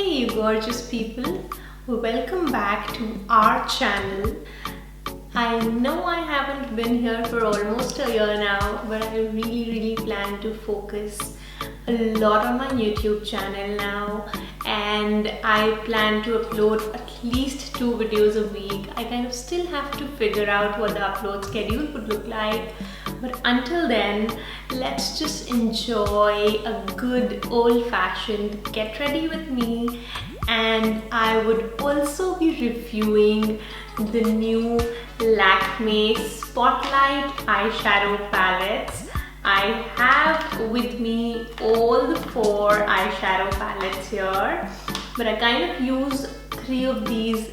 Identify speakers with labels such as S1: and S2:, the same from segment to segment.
S1: Hey gorgeous people, welcome back to our channel. I know I haven't been here for almost a year now, but I really plan to focus a lot on my YouTube channel now, and I plan to upload at least 2 videos a week. I kind of still have to figure out what the upload schedule would look like, but until then, let's just enjoy a good old-fashioned get ready with me. And I would also be reviewing the new Lakmé Spotlight eyeshadow palettes. I have with me all the 4 eyeshadow palettes here, but I kind of used 3 of these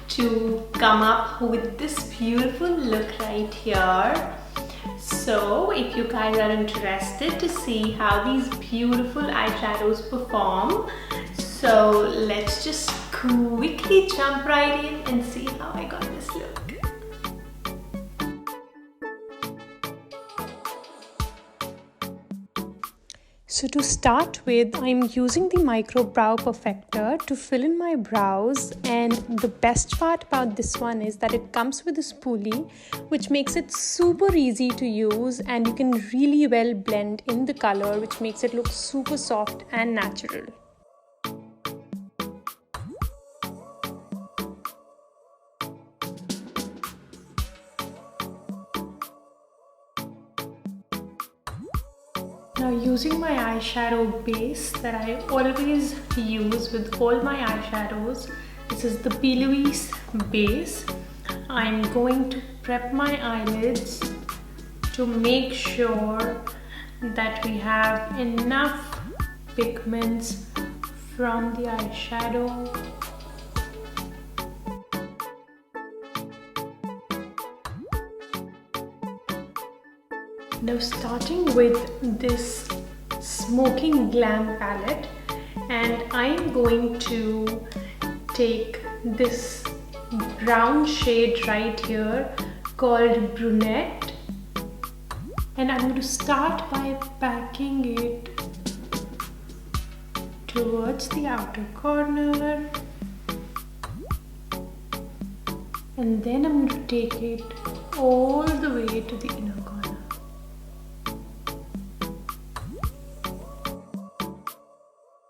S1: to come up with this beautiful look right here. So if you guys are interested to see how these beautiful eyeshadows perform, so let's just quickly jump right in and see how I got this look. So to start with, I'm using the Micro Brow Perfector to fill in my brows, and the best part about this one is that it comes with a spoolie which makes it super easy to use, and you can really well blend in the color, which makes it look super soft and natural. Now, using my eyeshadow base that I always use with all my eyeshadows, this is the P. Louise base. I'm going to prep my eyelids to make sure that we have enough pigments from the eyeshadow. Now, starting with this Smokin Glam palette, and I'm going to take this brown shade right here called Brunette, and I'm going to start by packing it towards the outer corner, and then I'm going to take it all the way to the inner corner.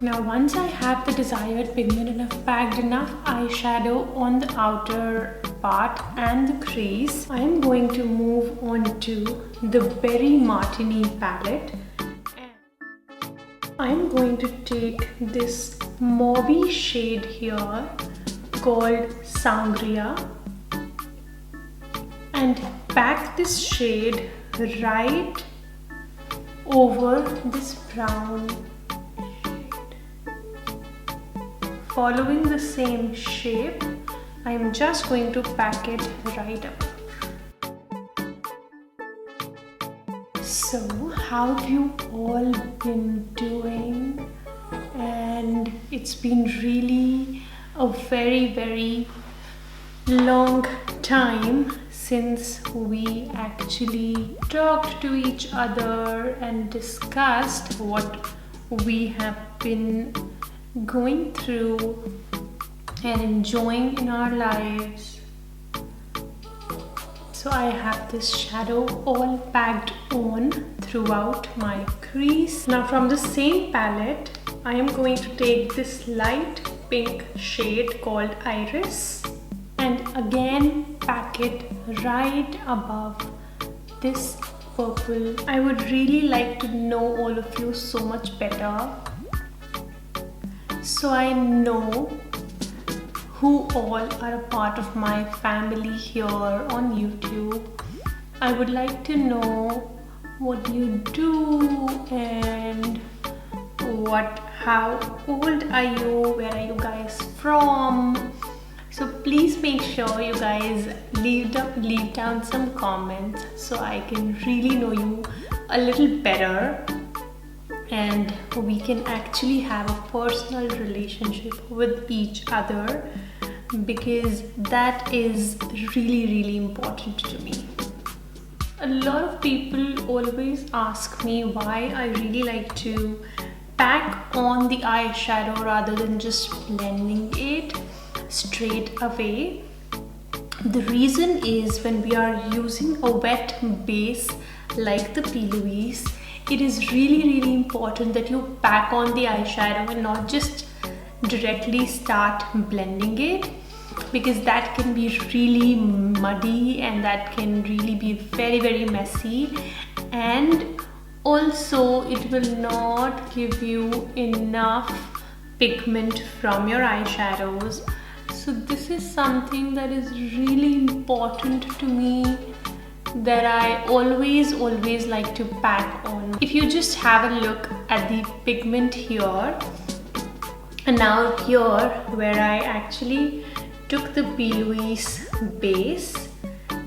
S1: Now, once I have the desired pigment and I've packed enough eyeshadow on the outer part and the crease, I am going to move on to the Berry Martini palette. I am going to take this mauvey shade here called Sangria and pack this shade right over this brown. Following the same shape, I am just going to pack it right up. So, how have you all been doing? And it's been really a very long time since we actually talked to each other and discussed what we have been going through and enjoying in our lives. So I have this shadow all packed on throughout my crease. Now, from the same palette, I am going to take this light pink shade called Iris and again pack it right above this purple. I would really like to know all of you so much better, so I know who all are a part of my family here on YouTube. I would like to know what you do and how old are you, where are you guys from. So please make sure you guys leave down some comments so I can really know you a little better, and we can actually have a personal relationship with each other, because that is really important to me. A lot of people always ask me why I really like to pack on the eyeshadow rather than just blending it straight away. The reason is when we are using a wet base like the P. Louise, it is really important that you pack on the eyeshadow and not just directly start blending it, because that can be really muddy and that can really be very messy, and also it will not give you enough pigment from your eyeshadows. So this is something that is really important to me, that I always like to pack on. If you just have a look at the pigment here, and now here where I actually took the P. Louise base,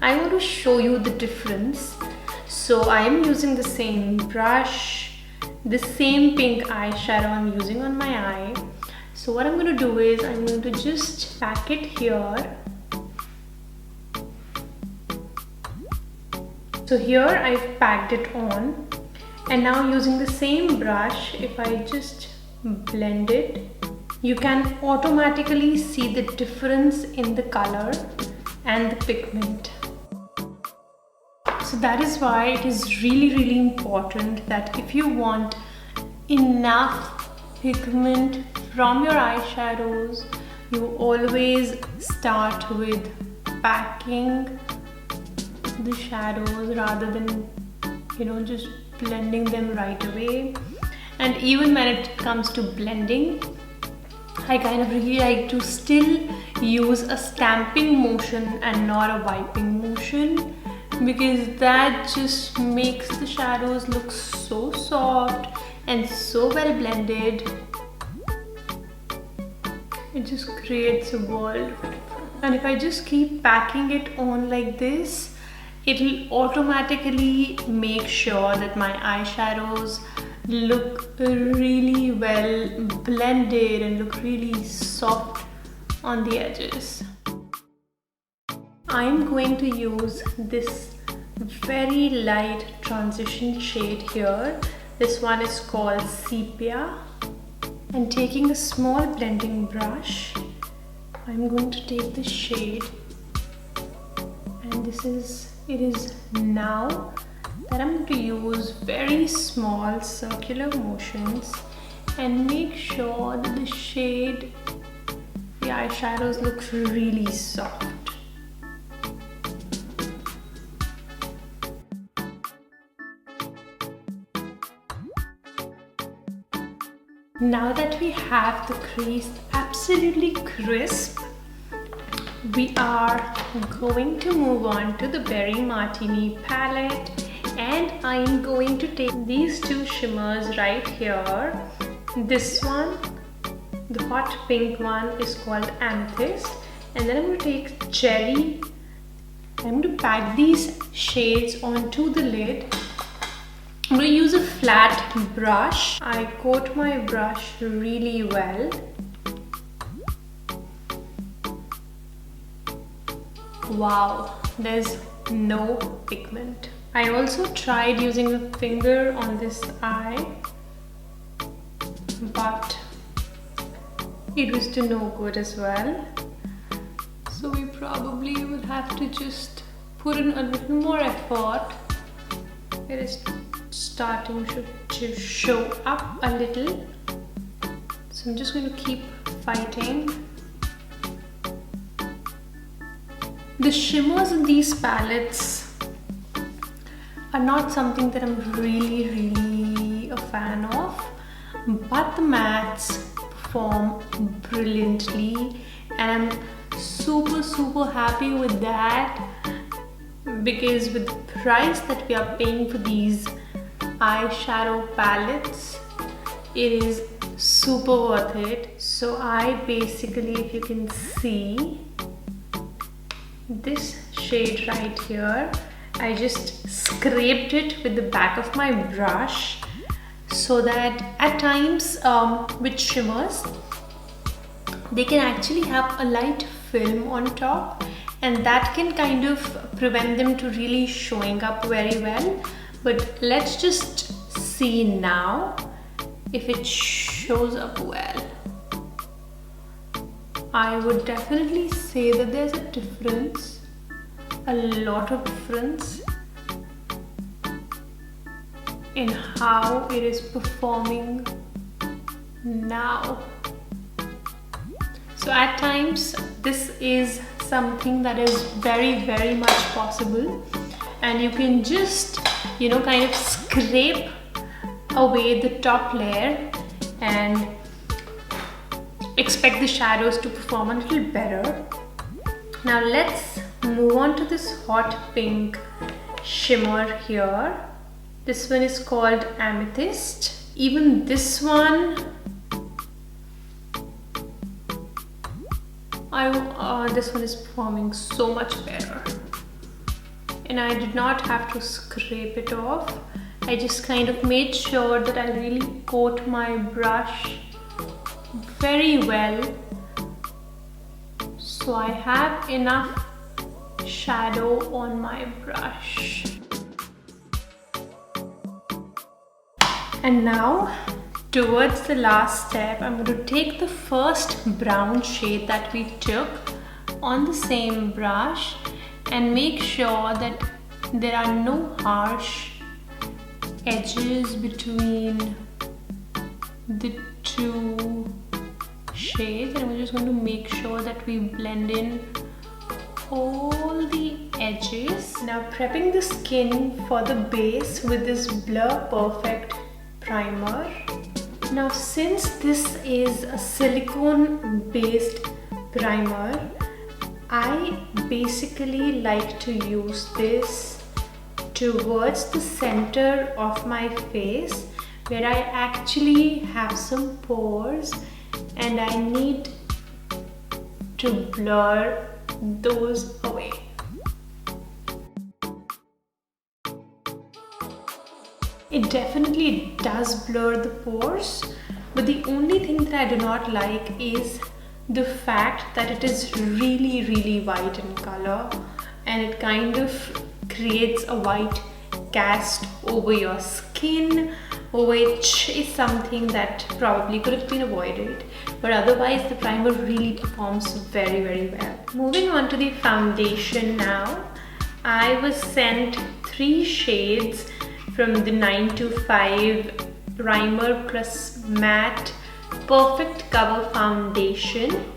S1: I want to show you the difference. So I am using the same brush, the same pink eyeshadow I'm using on my eye. So what I'm going to do is I'm going to just pack it here. So here I've packed it on, and now using the same brush, if I just blend it, you can automatically see the difference in the color and the pigment. So that is why it is really important that if you want enough pigment from your eyeshadows, you always start with packing the shadows rather than, you know, just blending them right away. And even when it comes to blending, I kind of really like to still use a stamping motion and not a wiping motion, because that just makes the shadows look so soft and so well blended. It just creates a world. And if I just keep packing it on like this, it will automatically make sure that my eyeshadows look really well blended and look really soft on the edges. I'm going to use this very light transition shade here. This one is called Sepia. And taking a small blending brush, I'm going to take the shade, and it is now that I'm going to use very small circular motions and make sure that the shade, the eyeshadows looks really soft. Now that we have the crease absolutely crisp, we are going to move on to the Berry Martini palette, and I'm going to take these two shimmers right here. This one, the hot pink one, is called Amethyst, and then I'm going to take Cherry. I'm going to pack these shades onto the lid. I'm going to use a flat brush. I coat my brush really well. Wow, there's no pigment. I also tried using the finger on this eye, but it was to no good as well. So we probably will have to just put in a little more effort. It is starting to show up a little, so I'm just going to keep fighting. The shimmers in these palettes are not something that I'm really a fan of, but the mattes perform brilliantly, and I'm super happy with that, because with the price that we are paying for these eyeshadow palettes, it is super worth it. So I basically, if you can see this shade right here, I just scraped it with the back of my brush, so that at times with shimmers, they can actually have a light film on top, and that can kind of prevent them to really showing up very well. But let's just see now if it shows up well. I would definitely say that there's a difference, a lot of difference in how it is performing now. So at times this is something that is very much possible, and you can just kind of scrape away the top layer and expect the shadows to perform a little better. Now let's move on to this hot pink shimmer here. This one is called Amethyst. Even this one, this one is performing so much better. And I did not have to scrape it off. I just kind of made sure that I really coat my brush very well, so I have enough shadow on my brush. And now, towards the last step, I'm going to take the first brown shade that we took on the same brush and make sure that there are no harsh edges between the two shades, and we're just going to make sure that we blend in all the edges. Now prepping the skin for the base with this Blur Perfect primer. Now since this is a silicone based primer, I basically like to use this towards the center of my face where I actually have some pores and I need to blur those away. It definitely does blur the pores, but the only thing that I do not like is the fact that it is really white in color, and it kind of creates a white cast over your skin, which is something that probably could have been avoided, but otherwise the primer really performs very well. Moving on to the foundation now. I was sent 3 shades from the 925 Primer Plus Matte Perfect Cover Foundation,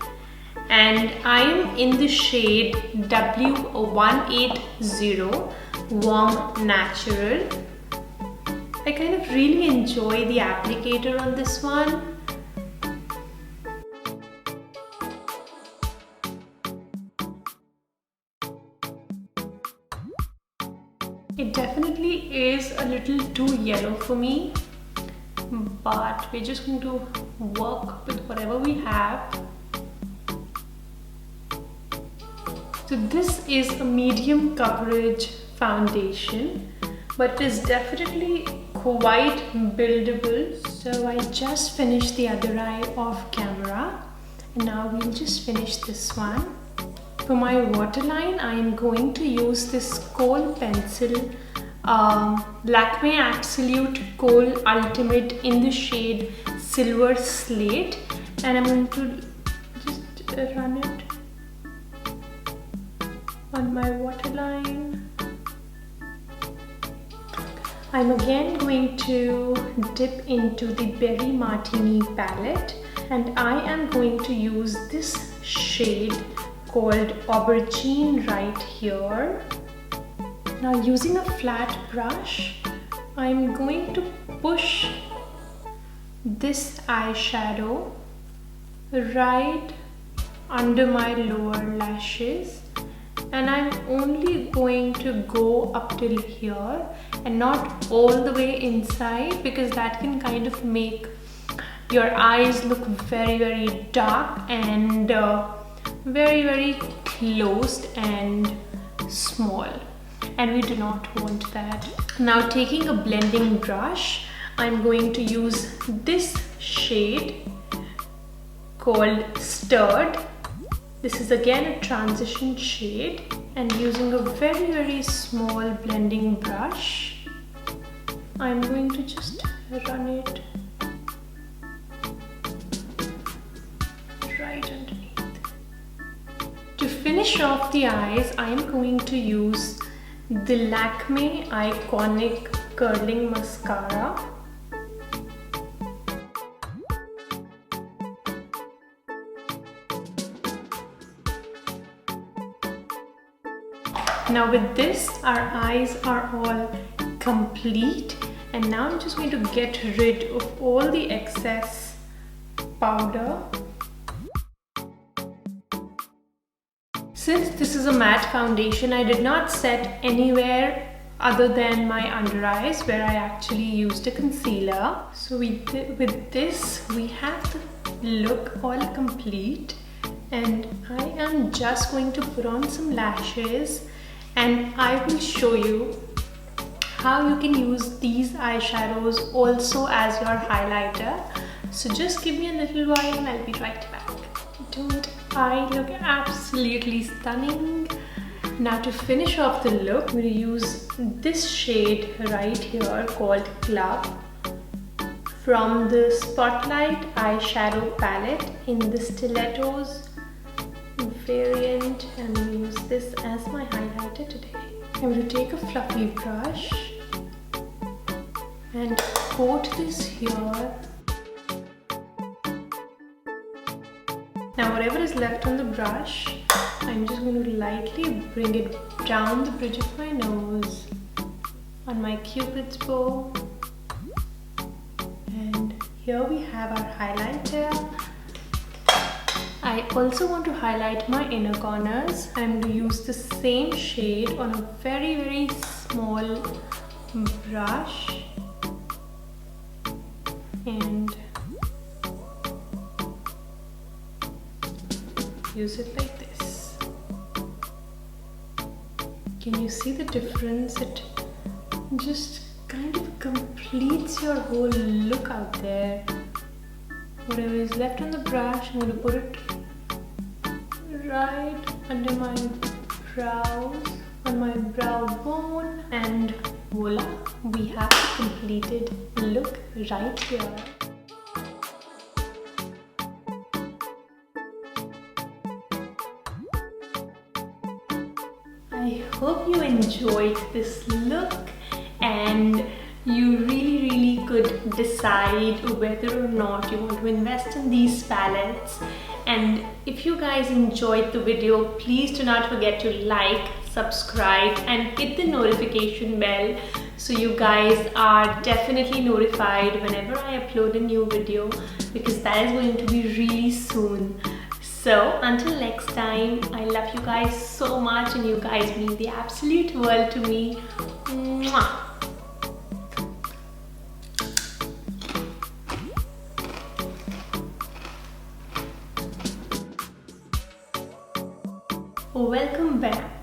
S1: and I am in the shade W180 Warm Natural. I kind of really enjoy the applicator on this one. It definitely is a little too yellow for me, but we're just going to work with whatever we have. So this is a medium coverage foundation, but it is definitely quite buildable. So I just finished the other eye off camera, and now we'll just finish this one. For my waterline, I am going to use this Kohl pencil, Lakmé Absolute Kohl Ultimate in the shade Silver Slate, and I'm going to just run it on my waterline. I'm again going to dip into the Berry Martini palette, and I am going to use this shade called Aubergine right here. Now using a flat brush, I'm going to push this eyeshadow right under my lower lashes, and I'm only going to go up till here and not all the way inside, because that can kind of make your eyes look very dark and very closed and small, and we do not want that. Now taking a blending brush, I'm going to use this shade called Stirred. This is again a transition shade, and using a very small blending brush, I'm going to just run it right underneath. To finish off the eyes, I am going to use the Lakmé Eyeconic Curling Mascara. Now with this, our eyes are all complete, and now I'm just going to get rid of all the excess powder. Since this is a matte foundation, I did not set anywhere other than my under eyes where I actually used a concealer. So with this, we have the look all complete, and I am just going to put on some lashes, and I will show you how you can use these eyeshadows also as your highlighter. So just give me a little while and I'll be right back. Don't I look absolutely stunning? Now to finish off the look, I'm going to use this shade right here called Glam from the Spotlight eyeshadow palette in the Stilettos variant. I'm going to use this as my highlighter today. I'm going to take a fluffy brush and coat this here. Now whatever is left on the brush, I'm just going to lightly bring it down the bridge of my nose, on my cupid's bow, and here we have our highlighter. I also want to highlight my inner corners. I'm going to use the same shade on a very small brush, and use it like this. Can you see the difference? It just kind of completes your whole look out there. Whatever is left on the brush, I'm going to put it right under my brows, on my brow bone, and voila, we have the completed look right here. I hope you enjoyed this look and you really could decide whether or not you want to invest in these palettes. And if you guys enjoyed the video, please do not forget to like, subscribe and hit the notification bell so you guys are definitely notified whenever I upload a new video, because that is going to be really soon. So until next time, I love you guys so much and you guys mean the absolute world to me. Mwah. Welcome back.